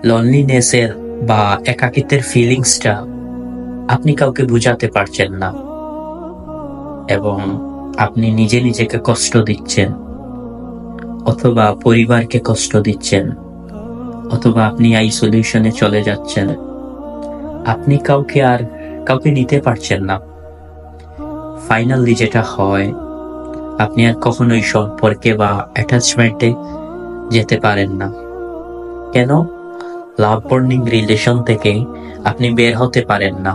লনলিনেসের বা একাকিত্বের ফিলিংসটা আপনি কাউকে বুঝাতে পারছেন না, এবং আপনি নিজে নিজেকে কষ্ট দিচ্ছেন, অথবা পরিবারকে কষ্ট দিচ্ছেন, অথবা আপনি আইসোলেশনে চলে যাচ্ছেন। আপনি কাউকে নিতে পারছেন না। ফাইনালি যেটা হয়, আপনি আর কখনোই সম্পর্কে বা অ্যাটাচমেন্টে যেতে পারেন না। কেন? লাভ বন্ডিং রিলেশন থেকে আপনি বের হতে পারেন না,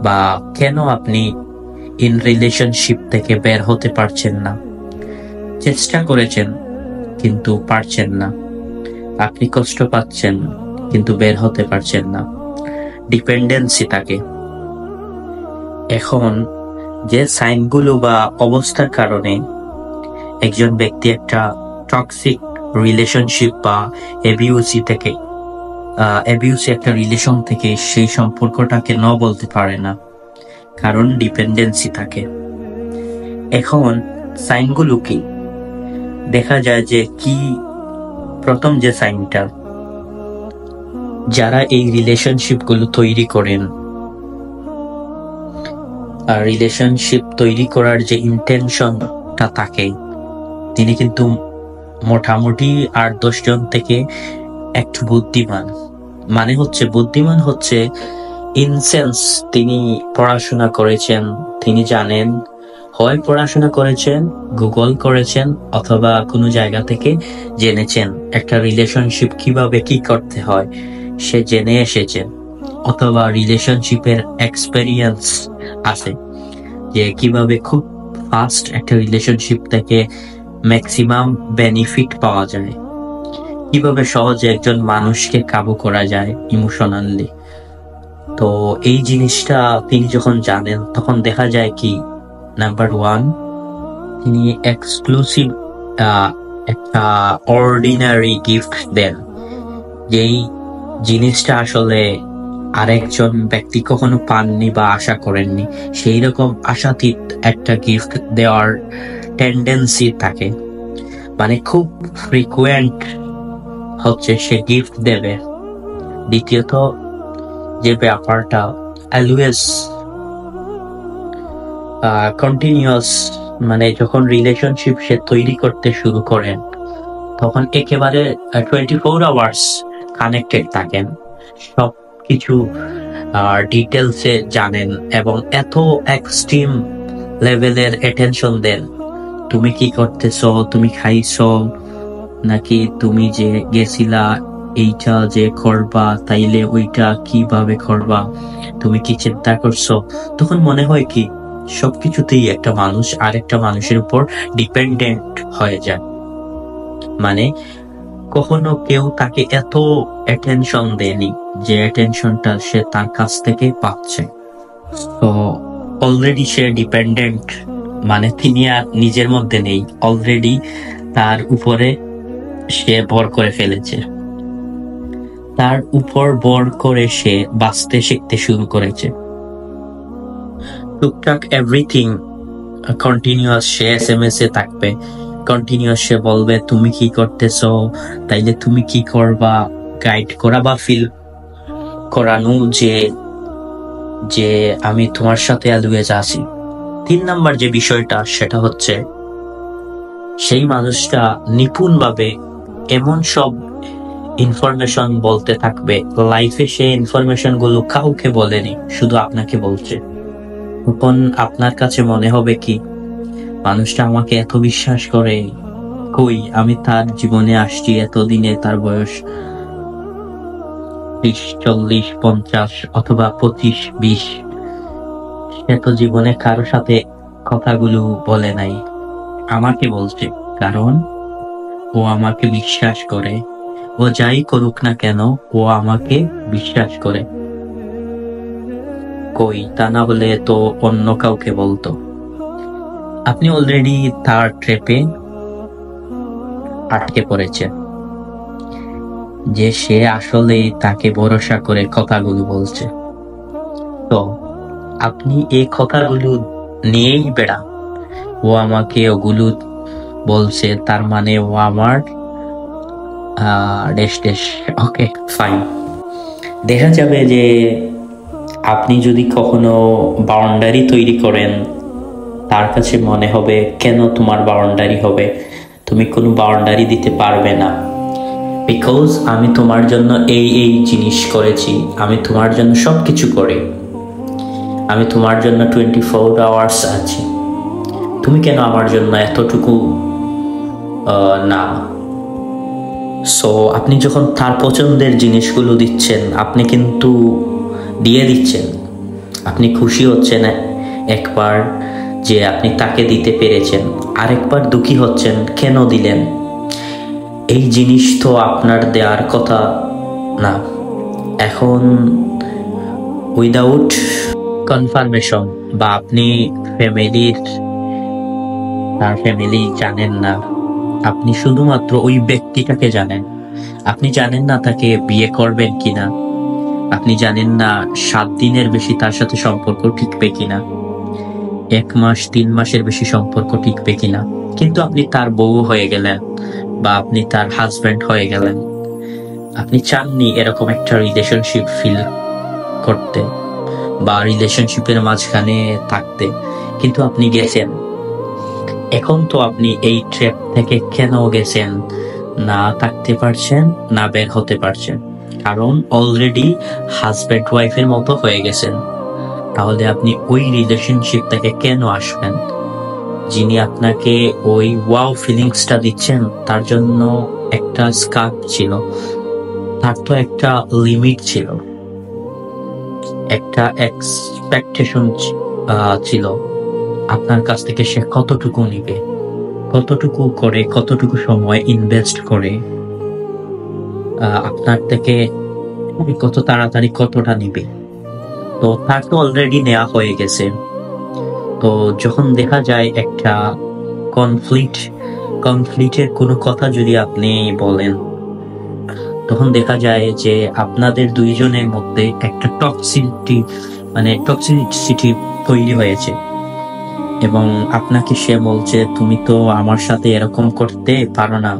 বা কেন আপনি ইন রিলেশনশিপ থেকে বের হতে পারছেন না? চেষ্টা করেছেন কিন্তু পারছেন না। আপনি কষ্ট পাচ্ছেন কিন্তু বের হতে পারছেন না। ডিপেন্ডেন্সি থাকে। এখন যে সাইনগুলো বা অবস্থার কারণে একজন ব্যক্তি একটা টক্সিক রিলেশনশিপ বা অ্যাবিউসি একটা রিলেশন থেকে সেই সম্পর্কটাকে ন বলতে পারে না, কারণ ডিপেন্ডেন্সি থাকে। এখন সাইনগুলো কি দেখা যায় যে কি? প্রথম যে সাইনটা, যারা এই রিলেশনশিপ গুলো তৈরি করেন, আর রিলেশনশিপ তৈরি করার যে ইন্টেনশনটা থাকে, তিনি কিন্তু মোটামুটি 8-10 জন থেকে একটু বুদ্ধিমান। মানে হচ্ছে বুদ্ধিমান হচ্ছে ইন সেন্স তিনি পড়াশোনা করেছেন, তিনি জানেন, হয় পড়াশোনা করেছেন, গুগল করেছেন, অথবা কোনো জায়গা থেকে জেনেছেন একটা রিলেশনশিপ কিভাবে কি করতে হয় সে জেনে এসেছেন, অথবা রিলেশনশিপের এক্সপেরিয়েন্স আছে যে কিভাবে খুব ফাস্ট একটা রিলেশনশিপ থেকে ম্যাক্সিমাম বেনিফিট পাওয়া যায়, কিভাবে সহজে একজন মানুষকে কাবু করা যায় ইমোশনালি। তো এই জিনিসটা তিনি যখন জানেন, তখন দেখা যায় কি, নাম্বার 1, তিনি এক্সক্লুসিভ একটা অর্ডিনারি গিফট দেন, যেই জিনিসটা আসলে আরেকজন ব্যক্তি কখনো পাননি বা আশা করেননি। সেই রকম আশাতীত একটা গিফট দেওয়ার টেন্ডেন্সি থাকে, মানে খুব ফ্রিকুয়েন্ট হচ্ছে সে গিফট দেবে। দ্বিতীয়ত যে ব্যাপারটা, অলওয়েজ কন্টিনিউয়াস, মানে যখন রিলেশনশিপ সে তৈরি করতে শুরু করেন, তখন একেবারে 24 আওয়ার্স কানেক্টেড থাকেন, সব কিছু ডিটেলসে জানেন, এবং এত এক্সট্রিম লেভেলের অ্যাটেনশন দেন। তুমি কি করতেছো, তুমি খাইছো নাকি, তুমি যে গেছিলা এইটা যে করবা, তাইলে ওইটা কিভাবে করবা, তুমি কি চিন্তা করছো? তখন মনে হয় কি সবকিছুতেই একটা মানুষ আরেকটা মানুষের উপর ডিপেন্ডেন্ট হয়ে যায়। মানে কখনো কেউ তাকে এত অ্যাটেনশন দেয়নি যে অ্যাটেনশনটা সে তার কাছ থেকে পাচ্ছে। তো অলরেডি সে ডিপেন্ডেন্ট, মানে তিনি আর নিজের মধ্যে নেই, অলরেডি তার উপরে সে ভর করে ফেলেছে, তার উপর ভর করে সে বাঁচতে শিখতে শুরু করেছে। টুকটাক এভরিথিং কন্টিনিউয়াস সে SMS এ থাকবে, কন্টিনিউয়াস সে বলবে তুমি কি করতেছো, তাইলে তুমি কি করবা, গাইড করা বা ফিল করানো যে আমি তোমার সাথে অলওয়েজ আছি। 3 নাম্বার যে বিষয়টা, সেটা হচ্ছে সেই মানুষটা নিপুণভাবে এমন সব ইনফরমেশন বলতে থাকবে, লাইফে সে ইনফরমেশন গুলো কাউকে বলেনি, শুধু আপনাকে বলছে। তখন আপনার কাছে মনে হবে কি, মানুষটা আমাকে এত বিশ্বাস করে, কই আমি তার জীবনে আসছি এতদিনে, তার বয়স 30, 40, 50 অথবা 25, 20, সে তো জীবনে কারো সাথে কথাগুলো বলে নাই, আমাকে বলছে, কারণ ও আমাকে বিশ্বাস করে। ও যাই করুক না কেন, ও আমাকে বিশ্বাস করে। কই, তা না হলে তো অন্য কাউকে বলতো। আপনি অলরেডি তার ট্র্যাপে আটকে পড়েছে, যে সে আসলে তাকে ভরসা করে কথাগুলো বলছে। তো আপনি এই কথাগুলো নিয়েই বেড়ান, ও আমাকে ওগুলো বলছে, তার মানে ও আমার ড্যাশ ড্যাশ। ওকে, ফাইন। দেখা যাবে যে আপনি যদি কখনো বাউন্ডারি তৈরি করেন, তার কাছে মনে হবে কেন তোমার বাউন্ডারি হবে, তুমি কোনো বাউন্ডারি দিতে পারবে না, বিকজ আমি তোমার জন্য এই এই জিনিস করেছি, আমি তোমার জন্য সব কিছু করি, আমি তোমার জন্য 24 আওয়ার্স আছি, তুমি কেন আমার জন্য এতটুকু না। সো আপনি যখন তার পছন্দের জিনিসগুলো দিচ্ছেন, আপনি কিন্তু দিয়ে দিচ্ছেন, আপনি খুশি হচ্ছেন একবার যে আপনি তাকে দিতে পেরেছেন, আরেকবার দুঃখী হচ্ছেন কেন দিলেন। এই জিনিস তো আপনার দেওয়ার কথা না। এখন উইদাউট কনফার্মেশন, বা আপনি তার ফ্যামিলি জানেন না, আপনি শুধুমাত্র ওই ব্যক্তিটাকে জানেন, আপনি জানেন না তাকে বিয়ে করবেন কিনা, আপনি জানেন না 7 দিনের বেশি তার সাথে সম্পর্ক টিকবে কিনা, 1 মাস 3 মাসের বেশি সম্পর্ক টিকবে কিনা, কিন্তু আপনি তার বউ হয়ে গেলেন বা আপনি তার হাজবেন্ড হয়ে গেলেন। আপনি চাননি এরকম একটা রিলেশনশিপ ফিল করতে বা রিলেশনশিপের মাঝখানে থাকতে, কিন্তু আপনি গেছেন। এখন তো আপনি এই ট্র্যাপ থেকে কেন গেছেন, না থাকতে পারছেন না বের হতে পারছেন, কারণ অলরেডি হাজব্যান্ড ওয়াইফের মতো হয়ে গেছেন। তাহলে আপনি ওই রিলেশনশিপ থেকে কেন আসবেন? যিনি আপনাকে ওই ওয়াও ফিলিংসটা দিচ্ছেন, তার জন্য একটা স্কার্প ছিল, তার তো একটা লিমিট ছিল, একটা এক্সপেকটেশন ছিল আপনার কাছ থেকে সে কতটুকু নিবে, কতটুকু করে, কতটুকু সময় ইনভেস্ট করে আপনার থেকে কত তাড়াতাড়ি কতটা নিবে। তো তার তো অলরেডি নেওয়া হয়ে গেছে। তো যখন দেখা যায় একটা কনফ্লিক্টের কোনো কথা যদি আপনি বলেন, তখন দেখা যায় যে আপনাদের দুইজনের মধ্যে একটা টক্সিসিটি তৈরি হয়েছে, এবং আপনাকে সে বলছে তুমি তো আমার সাথে এরকম করতে পারো না।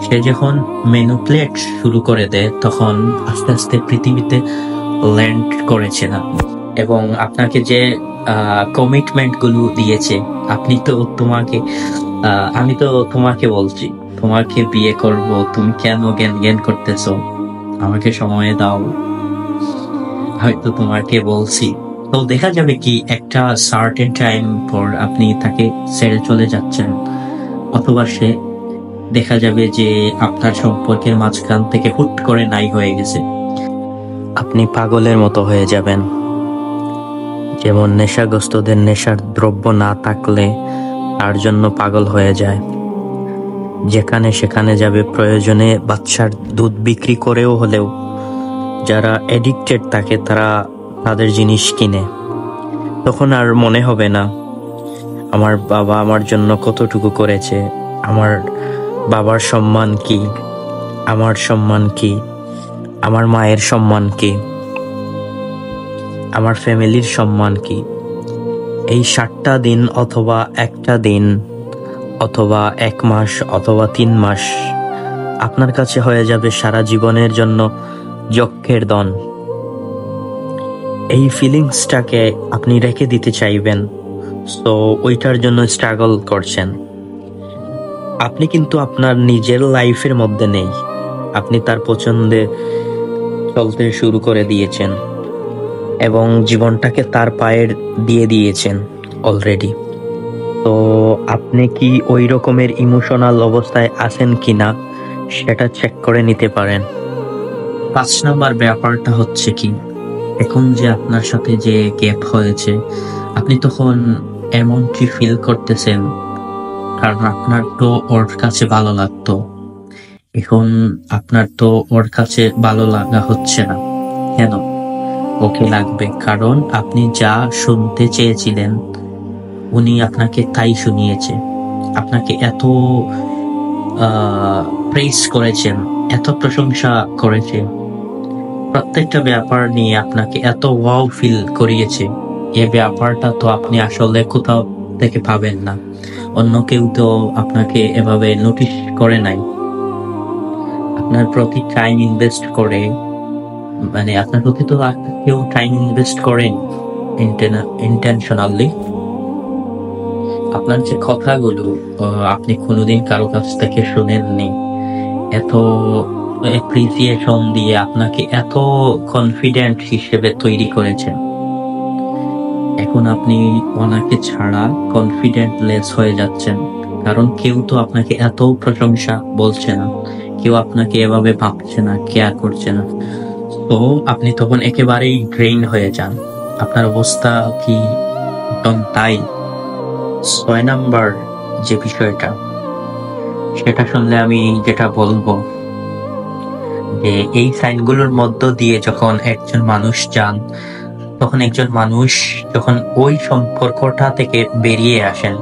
সে যখন ম্যানিপুলেট শুরু করে দেয়, তখন আস্তে আস্তে পৃথিবীতে ল্যান্ড করেছেন আপনি, এবং আপনাকে যে কমিটমেন্ট গুলো দিয়েছে, আমি তো তোমাকে বলছি তোমাকে বিয়ে করব, তুমি কেন জ্ঞান করতেছো, আমাকে সময় দাও, হয়তো তোমাকে বলছি। তো দেখা যাবে কি একটা সার্টেন টাইম পর আপনি তাকে ছেড়ে চলে যাচ্ছেন, অথবা সে দেখা যাবে যে আপনার সম্পর্কের মাঝখান থেকে হুট করে নাই হয়ে গেছে। আপনি পাগলের মতো হয়ে যাবেন, যেমন নেশাগ্রস্তদের নেশার দ্রব্য না থাকলে তার জন্য পাগল হয়ে যায়, যেখানে সেখানে যাবে, প্রয়োজনে বাচ্চার দুধ বিক্রি করেও হলেও যারা এডিক্টেড থাকে তারা তাদের জিনিস কিনে। তখন আর মনে হবে না আমার বাবা আমার জন্য কতটুকু করেছে, আমার বাবার সম্মান কি, আমার সম্মান কি, আমার মায়ের সম্মান কি, আমার ফ্যামিলির সম্মান কি। এই 7টা দিন অথবা একটা দিন অথবা 1 মাস অথবা 3 মাস আপনার কাছে হয়ে যাবে সারা জীবনের জন্য যক্ষের দন। এই ফিলিংসটাকে আপনি রেখে দিতে চাইবেন, সো ওইটার জন্য স্ট্রাগল করছেন। আপনি কিন্তু আপনার নিজের লাইফের মধ্যে নেই, আপনি তার পছন্দে চলতে শুরু করে দিয়েছেন এবং জীবনটাকে তার পায়ের দিয়ে দিয়েছেন অলরেডি। তো আপনি কি ওই রকমের ইমোশনাল অবস্থায় আছেন কিনা সেটা চেক করে নিতে পারেন। 5 নাম্বার ব্যাপারটা হচ্ছে কি, এখন যে আপনার সাথে যে গ্যাপ হয়েছে, আপনি তখন এমনটি ফিল করতেছেন কারণ আপনার তো ওর কাছে ভালো লাগতো, এখন আপনার তো ওর কাছে ভালো লাগা হচ্ছে না। কেন ওকে লাগবে? কারণ আপনি যা শুনতে চেয়েছিলেন উনি আপনাকে তাই শুনিয়েছে, আপনাকে এত প্রেস করেছেন, এত প্রশংসা করেছে, প্রত্যেকটা ব্যাপার নিয়ে আপনাকে এত ওয়াও ফিল করিয়েছে। এই ব্যাপারটা তো আপনি আসলে কোথাও থেকে পাবেন না, অন্য কেউ তো আপনাকে এভাবে নোটিশ করে নাই। আপনার প্রতি টাইম ইনভেস্ট করে, মানে আপনার প্রতি তো আর কেউ টাইম ইনভেস্ট করেন ইন্টেনশনালি। আপনার যে কথাগুলো আপনি কোনোদিন কারো কাছ থেকে শুনেননি, এত অ্যাপ্রিসিয়েশন দিয়ে আপনাকে এত কনফিডেন্ট হিসেবে তৈরি করেছেন। এখন আপনি ওনাকে ছাড়া কনফিডেন্ট লেস হয়ে যাচ্ছেন, কারণ কেউ তো আপনাকে এত প্রশংসা বলছে না, কেউ আপনাকে এভাবে ভাবছে না, কেয়ার করছে না। তো আপনি তখন একেবারেই ড্রেইন হয়ে যান। আপনার অবস্থা কি তাই? 6 নাম্বার যে বিষয়টা, সেটা শুনলে আমি যেটা বলবো যে এই সাইনগুলোর মধ্য দিয়ে যখন একজন মানুষ যান, তখন একজন মানুষ যখন ওই সম্পর্কটা থেকে বেরিয়ে আসেন,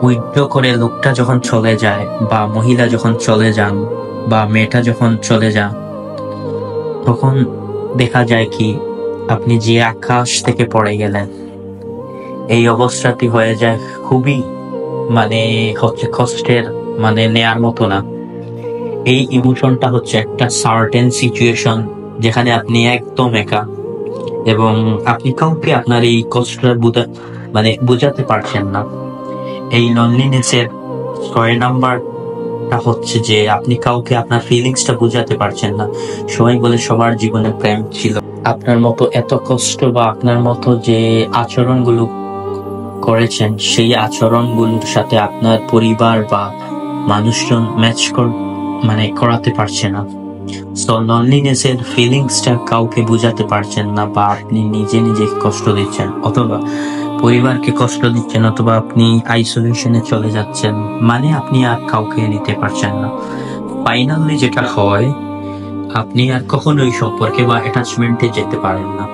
উইথড্র করে লোকটা যখন চলে যায়, বা মহিলা যখন চলে যান, বা মেয়েটা যখন চলে যান, তখন দেখা যায় কি আপনি যে আকাশ থেকে পড়ে গেলেন। এই অবস্থাটি হয়ে যায় খুবই হচ্ছে কষ্টের, নেয়ার মতো না। এই ইমোশনটা হচ্ছে একটা সার্টেন সিচুয়েশন যেখানে আপনি একদম একা, এবং আপনি কাউকে আপনার এই কষ্টটা বুঝাতে পারছেন না। এই লনলিনেসের 6 নাম্বারটা হচ্ছে যে আপনি কাউকে আপনার ফিলিংসটা বুঝাতে পারছেন না। সবাই বলে সবার জীবনে প্রেম ছিল, আপনার মতো এত কষ্ট বা আপনার মতো যে আচরণগুলো করেছেন, সেই আচরণগুলোর সাথে আপনার পরিবার বা মানুষজন ম্যাচ করাতে পারছে না। সো লনলিনেসের ফিলিংসটা কাউকে বুঝাতে পারছেন না, বা আপনি নিজে নিজে কষ্ট দিচ্ছেন, অথবা পরিবারকে কষ্ট দিচ্ছেন, অথবা আপনি আইসোলেশনে চলে যাচ্ছেন, আপনি আর কাউকে নিতে পারছেন না। ফাইনালি যেটা হয়, আপনি আর কখনোই সম্পর্কে বা অ্যাটাচমেন্টে যেতে পারেন না।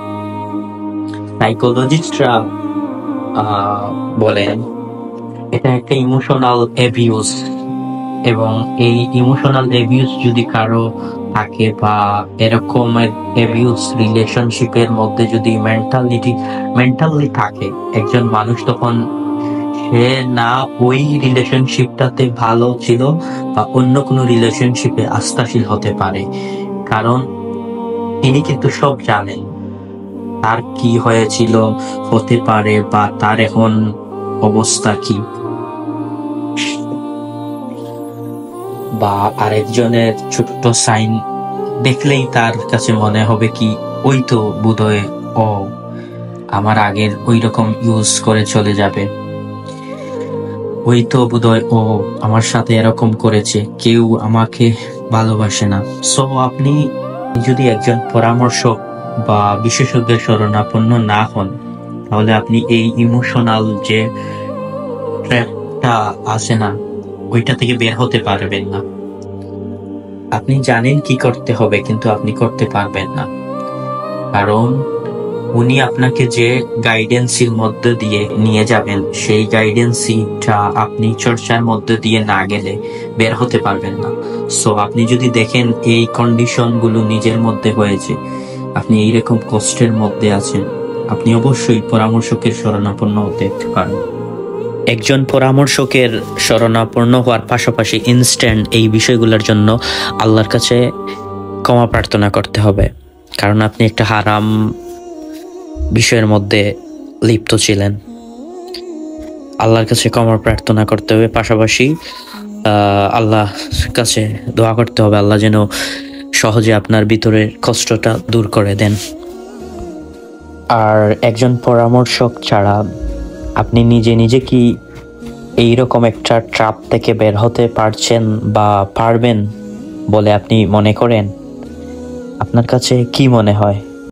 সাইকোলজিস্টরা বলেন এটা একটা ইমোশনাল অ্যাবিউজ, এবং এই ইমোশনাল অ্যাবিউজ যদি কারো থাকে, বা এরকম অ্যাবিউজ রিলেশনশিপের মধ্যে যদি মেন্টালি থাকে একজন মানুষ, তখন সে না ওই রিলেশনশিপটাতে ভালো ছিল বা অন্য কোনো রিলেশনশিপে আস্থাশীল হতে পারে, কারণ তিনি কিন্তু সব জানেন তার কি হয়েছিল, হতে পারে, বা তার এখন অবস্থা কি। বা আরেকজনের ছোট্ট সাইন দেখলেই তার কাছে মনে হবে কি, ওই তো বোধহয় ও আমার আগের ওই রকম ইউজ করে চলে যাবে, ওই তো বোধহয় ও আমার সাথে এরকম করেছে, কেউ আমাকে ভালোবাসে না। সো আপনি যদি একজন পরামর্শক বা বিশেষজ্ঞের শরণাপন্ন না হন, তাহলে আপনি এই ইমোশনাল যে ট্র্যাপটা আছে না, ওইটা থেকে বের হতে পারবেন না। আপনি জানেন কি করতে হবে, কিন্তু আপনি করতে পারবেন না, কারণ উনি আপনাকে যে গাইডেন্সির মধ্যে দিয়ে নিয়ে যাবেন, সেই গাইডেন্সিটা আপনি চর্চার মধ্যে দিয়ে না গেলে বের হতে পারবেন না। সো আপনি যদি দেখেন এই কন্ডিশনগুলো নিজের মধ্যে হয়েছে, আপনি এইরকম কষ্টের মধ্যে আছেন, আপনি অবশ্যই পরামর্শকের শরণাপন্ন হতে পারেন। একজন পরামর্শকের শরণাপন্ন হওয়ার পাশাপাশি ইনস্ট্যান্ট এই বিষয়গুলোর জন্য আল্লাহর কাছে ক্ষমা প্রার্থনা করতে হবে, কারণ আপনি একটা হারাম বিষয়ের মধ্যে লিপ্ত ছিলেন। আল্লাহর কাছে ক্ষমা প্রার্থনা করতে হবে, পাশাপাশি আল্লাহর কাছে দোয়া করতে হবে আল্লাহ যেন সহজে আপনার ভিতরের কষ্টটা দূর করে দেন। আর একজন পরামর্শক ছাড়া আপনি নিজে নিজে কি এইরকম একটা ট্র্যাপ থেকে বের হতে পারছেন বা পারবেন বলে আপনি মনে করেন? আপনার কাছে কি মনে হয়?